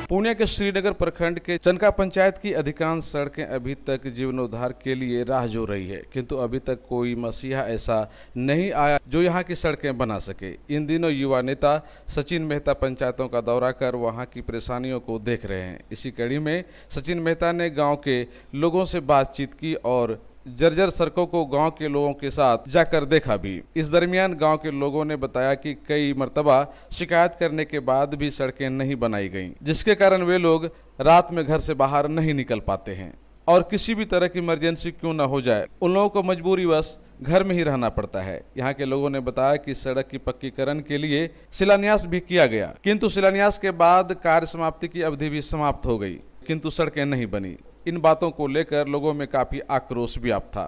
पुणे के श्रीनगर प्रखंड के चनका पंचायत की अधिकांश सड़कें अभी तक जीर्णोद्धार के लिए राह जो रही है, किंतु अभी तक कोई मसीहा ऐसा नहीं आया जो यहां की सड़कें बना सके। इन दिनों युवा नेता सचिन मेहता पंचायतों का दौरा कर वहां की परेशानियों को देख रहे हैं। इसी कड़ी में सचिन मेहता ने गांव के लोगों से बातचीत की और जर्जर सड़कों को गांव के लोगों के साथ जाकर देखा भी। इस दरमियान गांव के लोगों ने बताया कि कई मर्तबा शिकायत करने के बाद भी सड़कें नहीं बनाई गईं, जिसके कारण वे लोग रात में घर से बाहर नहीं निकल पाते हैं और किसी भी तरह की इमरजेंसी क्यों न हो जाए, उन लोगों को मजबूरीवश घर में ही रहना पड़ता है। यहाँ के लोगों ने बताया कि सड़क की पक्कीकरण के लिए शिलान्यास भी किया गया, किंतु शिलान्यास के बाद कार्य समाप्ति की अवधि भी समाप्त हो गई, किंतु सड़कें नहीं बनी। इन बातों को लेकर लोगों में काफी आक्रोश व्याप्त था।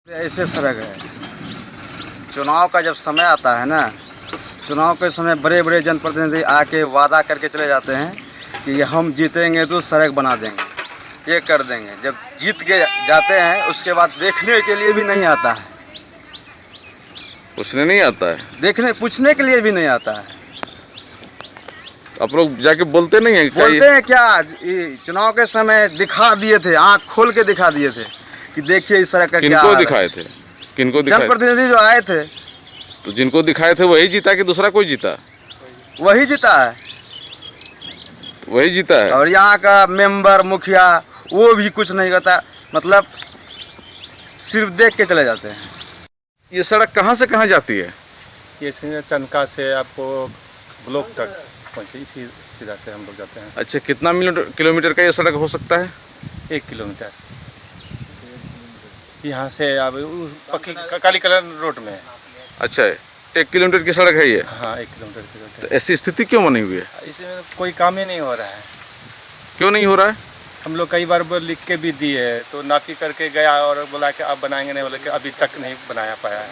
ऐसे सड़क है, चुनाव का जब समय आता है ना, चुनाव के समय बड़े बड़े जनप्रतिनिधि आके वादा करके चले जाते हैं कि हम जीतेंगे तो सड़क बना देंगे, ये कर देंगे। जब जीत के जाते हैं उसके बाद देखने के लिए भी नहीं आता है, पूछने नहीं आता है, देखने पूछने के लिए भी नहीं आता है। आप लोग जाके बोलते नहीं है? बोलते हैं क्या, चुनाव के समय दिखा दिए थे, आँख खोल के दिखा दिए थे कि देखिए इस सड़क का क्या किनको दिखाए थे? किनको दिखाए? जनप्रतिनिधि जो आए थे। तो जिनको दिखाए थे वही जीता कि दूसरा कोई जीता? वही जीता है, वही जीता है। और यहाँ का मेंबर मुखिया वो भी कुछ नहीं करता, मतलब सिर्फ देख के चले जाते हैं। ये सड़क कहाँ से कहाँ जाती है? ये चनका से आपको ब्लॉक तक पहुँचे, इसी सीधा से हम लोग जाते हैं। अच्छा, कितना किलोमीटर का ये सड़क हो सकता है? 1 किलोमीटर यहाँ से अब पक्की काली कलन रोड में। अच्छा, 1 किलोमीटर की सड़क है ये? हाँ, 1 किलोमीटर की रोड है। तो ऐसी स्थिति क्यों बनी हुई है? इसमें कोई काम ही नहीं हो रहा है। क्यों नहीं हो रहा है? हम लोग कई बार लिख के भी दिए, तो नापी करके गया और बोला कि आप बनाएंगे नहीं, बोले कि अभी तक नहीं बनाया पाया है।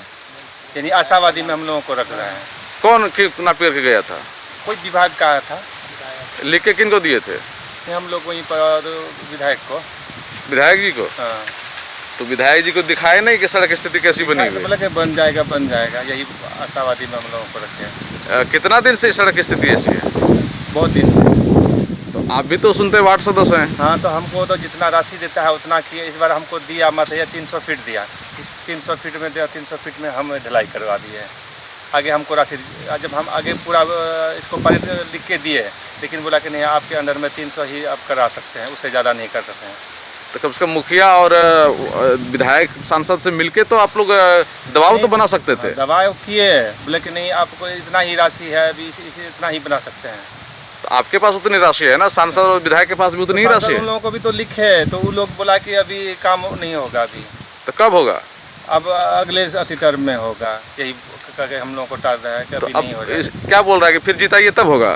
यानी आशावादी में हम लोगों को रख रहे हैं। कौन नापी करके गया था? कोई विभाग का आया था। लिख के किनको दिए थे? हम लोग वहीं पर विधायक को। विधायक जी को? हाँ। तो विधायक जी को दिखाए नहीं कि सड़क स्थिति कैसी बनी हुई है? बोला कि बन जाएगा बन जाएगा, यही आशावादी में हम लोगों को रखे हैं। कितना दिन से सड़क स्थिति ऐसी है? बहुत दिन से। तो आप भी तो सुनते वार्ड सदस्य हैं। हाँ, तो हमको तो जितना राशि देता है उतना किए। इस बार हमको दिया मत है 300 फीट दिया, इस 300 फीट में दिया, 300 फीट में हम ढलाई करवा दिए। आगे हमको राशि, जब हम आगे पूरा इसको लिख के दिए, लेकिन बोला कि नहीं आपके अंडर में 300 ही आप करा सकते हैं, उससे ज़्यादा नहीं कर सकते हैं। तो कम से कम मुखिया और विधायक सांसद से मिलके तो आप लोग दबाव तो बना सकते थे। दबाव किए, बोले कि नहीं आपको इतना ही राशि है, अभी इसे इतना ही बना सकते हैं। तो आपके पास उतनी राशि है ना, सांसद और विधायक के पास भी उतनी ही राशि है। उन लोगों को भी तो लिखे, तो वो लोग बोला कि अभी काम नहीं होगा अभी। तो कब होगा? अब अगले अति टर्म में होगा, यही करके हम लोगों को टाल रहा है कि अभी नहीं हो जाएगा। क्या बोल रहा है कि फिर जीताइए तब होगा?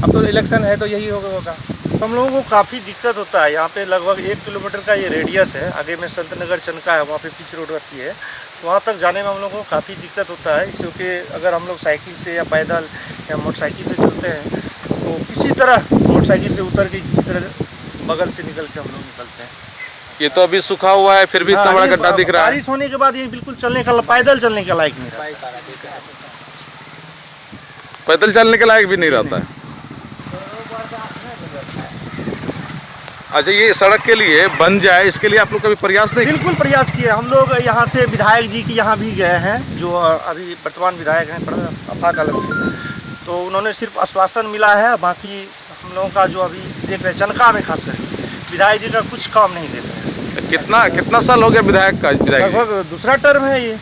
अब तो इलेक्शन है तो यही होगा। हम लोगों को काफ़ी दिक्कत होता है। यहाँ पे लगभग 1 किलोमीटर का ये रेडियस है, आगे में संतनगर चनका है, वहाँ पे पिच रोड रहती है, वहाँ तक जाने में हम लोगों को काफ़ी दिक्कत होता है। क्योंकि अगर हम लोग साइकिल से या पैदल या मोटरसाइकिल से चलते हैं तो किसी तरह मोटरसाइकिल से उतर के किसी तरह बगल से निकल के हम लोग निकलते हैं। ये तो अभी सूखा हुआ है, फिर भी इतना बड़ा गड्ढा दिख रहा है। बारिश होने के बाद ये बिल्कुल चलने का, पैदल चलने का लायक नहीं रहता। पैदल चलने के लायक भी नहीं रहता है। अच्छा, ये सड़क के लिए बन जाए, इसके लिए आप लोग कभी प्रयास नहीं? बिल्कुल प्रयास किए हम लोग। यहाँ से विधायक जी की यहाँ भी गए हैं, जो अभी वर्तमान विधायक हैं अफाक आलम जी, तो उन्होंने सिर्फ आश्वासन मिला है। बाकी हम लोगों का जो अभी देख रहे हैं चनका में खास करके विधायक जी का कुछ काम नहीं देते हैं। कितना साल हो गया विधायक का? लगभग दूसरा टर्म है ये।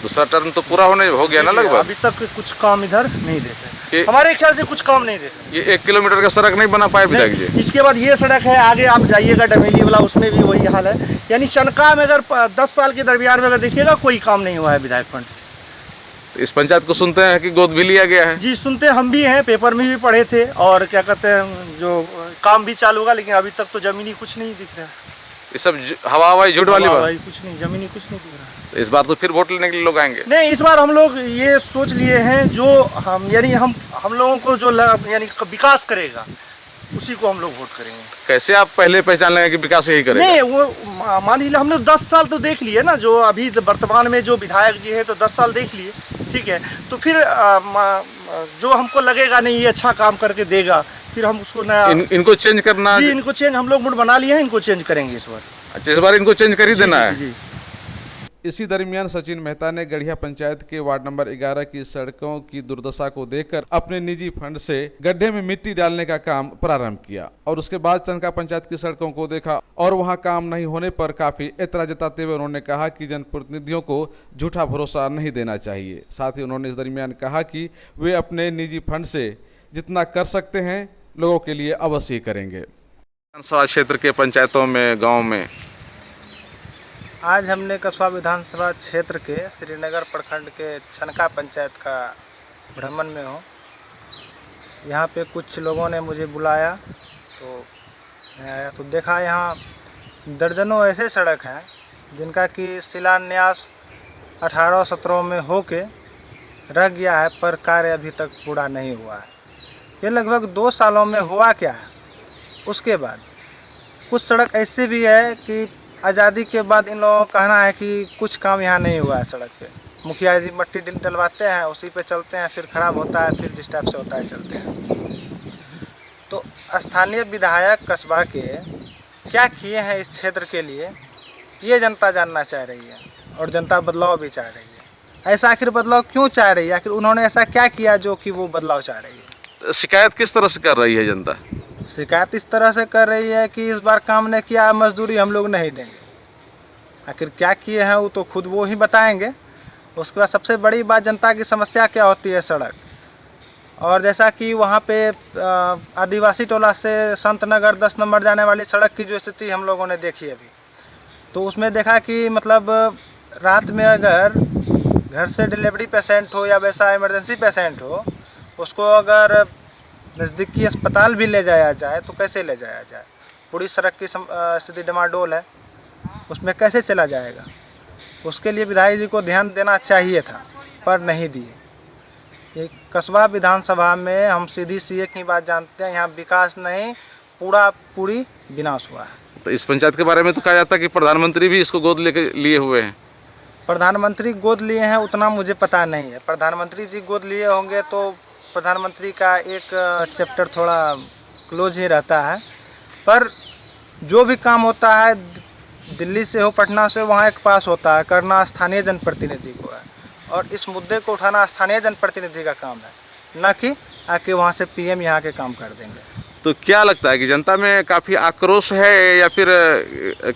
दूसरा टर्म तो पूरा हो गया ना लगभग। अभी तक कुछ काम इधर नहीं देते, हमारे ख्याल से कुछ काम नहीं देते। ये 1 किलोमीटर का सड़क नहीं बना पाए विधायक जी। इसके बाद ये सड़क है, आगे आप जाइएगा डमेली वाला, उसमें भी वही हाल है। यानी चनका में अगर 10 साल के दरमियान में अगर देखिएगा कोई काम नहीं हुआ है विधायक फंड से। इस पंचायत को सुनते हैं कि गोद भी लिया गया है? जी सुनते हम भी हैं, पेपर में भी पढ़े थे, और क्या कहते हैं जो काम भी चालू होगा, लेकिन अभी तक तो जमीनी कुछ नहीं दिख रहा है। ये सब हवा झूठ वाली बात, कुछ नहीं, जमीनी कुछ नहीं दिख रहा है। तो इस बार तो फिर वोट लेने के लिए लोग आएंगे? नहीं, इस बार हम लोग ये सोच लिए हैं जो हम यानी हम लोगों को जो यानी विकास करेगा उसी को हम लोग वोट करेंगे। कैसे आप पहले पहचान लेंगे कि विकास यही करेगा? नहीं, वो मान लीजिए हमने 10 साल तो देख लिए ना, जो अभी वर्तमान में जो विधायक जी है तो 10 साल देख लिए, ठीक है। तो फिर जो हमको लगेगा नहीं ये अच्छा काम करके देगा, फिर हम उसको नया इनको चेंज करना। जी, इनको चेंज हम लोग मूड बना लिए हैं, इनको चेंज करेंगे इस बार। अच्छा, इस बार इनको चेंज कर ही देना है। जी। इसी दरमियान सचिन मेहता ने गढ़िया पंचायत के वार्ड नंबर 11 की सड़कों की दुर्दशा को देखकर अपने निजी फंड से गड्ढे में मिट्टी डालने का काम प्रारंभ किया और उसके बाद चनका पंचायत की सड़कों को देखा और वहां काम नहीं होने पर काफी एतराज जताते हुए उन्होंने कहा कि जनप्रतिनिधियों को झूठा भरोसा नहीं देना चाहिए। साथ ही उन्होंने इस दरमियान कहा कि वे अपने निजी फंड से जितना कर सकते हैं लोगों के लिए अवश्य करेंगे। विधानसभा क्षेत्र के पंचायतों में, गाँव में आज हमने कस्बा विधानसभा क्षेत्र के श्रीनगर प्रखंड के चनका पंचायत का भ्रमण में हूँ। यहाँ पे कुछ लोगों ने मुझे बुलाया तो मैं आया तो देखा यहाँ दर्जनों ऐसे सड़क हैं जिनका कि शिलान्यास 18-17 में होके रह गया है, पर कार्य अभी तक पूरा नहीं हुआ है। ये लगभग 2 सालों में हुआ क्या है। उसके बाद कुछ सड़क ऐसे भी है कि आज़ादी के बाद इन लोगों का कहना है कि कुछ काम यहाँ नहीं हुआ है सड़क पे। मुखिया जी मट्टी डलवाते हैं, उसी पे चलते हैं, फिर ख़राब होता है, फिर जिस टाइप से होता है चलते हैं। तो स्थानीय विधायक कस्बा के क्या किए हैं इस क्षेत्र के लिए, ये जनता जानना चाह रही है और जनता बदलाव भी चाह रही है। ऐसा आखिर बदलाव क्यों चाह रही है, आखिर उन्होंने ऐसा क्या किया जो कि वो बदलाव चाह रही है। शिकायत किस तरह से कर रही है जनता? शिकायत इस तरह से कर रही है कि इस बार काम नहीं किया, मजदूरी हम लोग नहीं देंगे। आखिर क्या किए हैं वो तो खुद वो ही बताएंगे। उसके बाद सबसे बड़ी बात जनता की समस्या क्या होती है, सड़क। और जैसा कि वहाँ पे आदिवासी टोला से संत नगर 10 नंबर जाने वाली सड़क की जो स्थिति हम लोगों ने देखी अभी, तो उसमें देखा कि मतलब रात में अगर घर से डिलीवरी पेशेंट हो या वैसा इमरजेंसी पेशेंट हो, उसको अगर नज़दीकी अस्पताल भी ले जाया जाए तो कैसे ले जाया जाए। पूरी सड़क की स्थिति डमाडोल है, उसमें कैसे चला जाएगा। उसके लिए विधायक जी को ध्यान देना चाहिए था, पर नहीं दिए। ये कस्बा विधानसभा में हम सीधी सी एक ही बात जानते हैं, यहाँ विकास नहीं, पूरी विनाश हुआ है। तो इस पंचायत के बारे में तो कहा जाता है कि प्रधानमंत्री भी इसको गोद लेके लिए हुए हैं। प्रधानमंत्री गोद लिए हैं उतना मुझे पता नहीं है। प्रधानमंत्री जी गोद लिए होंगे तो प्रधानमंत्री का एक चैप्टर थोड़ा क्लोज ही रहता है, पर जो भी काम होता है दिल्ली से हो पटना से, वहाँ एक पास होता है, करना स्थानीय जनप्रतिनिधि को है। और इस मुद्दे को उठाना स्थानीय जनप्रतिनिधि का काम है, न कि आके वहाँ से पीएम यहाँ के काम कर देंगे। तो क्या लगता है कि जनता में काफ़ी आक्रोश है या फिर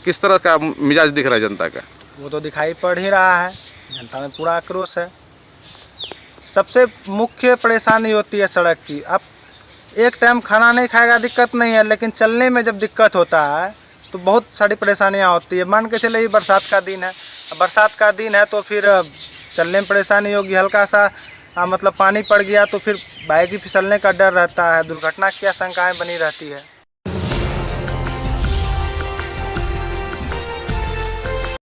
किस तरह का मिजाज दिख रहा है जनता का? वो तो दिखाई पड़ ही रहा है, जनता में पूरा आक्रोश है। सबसे मुख्य परेशानी होती है सड़क की। अब एक टाइम खाना नहीं खाएगा दिक्कत नहीं है, लेकिन चलने में जब दिक्कत होता है तो बहुत सारी परेशानियां होती है। मान के चले ये बरसात का दिन है, बरसात का दिन है तो फिर चलने में परेशानी होगी। हल्का सा मतलब पानी पड़ गया तो फिर बाइक ही फिसलने का डर रहता है, दुर्घटना की आशंकाएं बनी रहती है।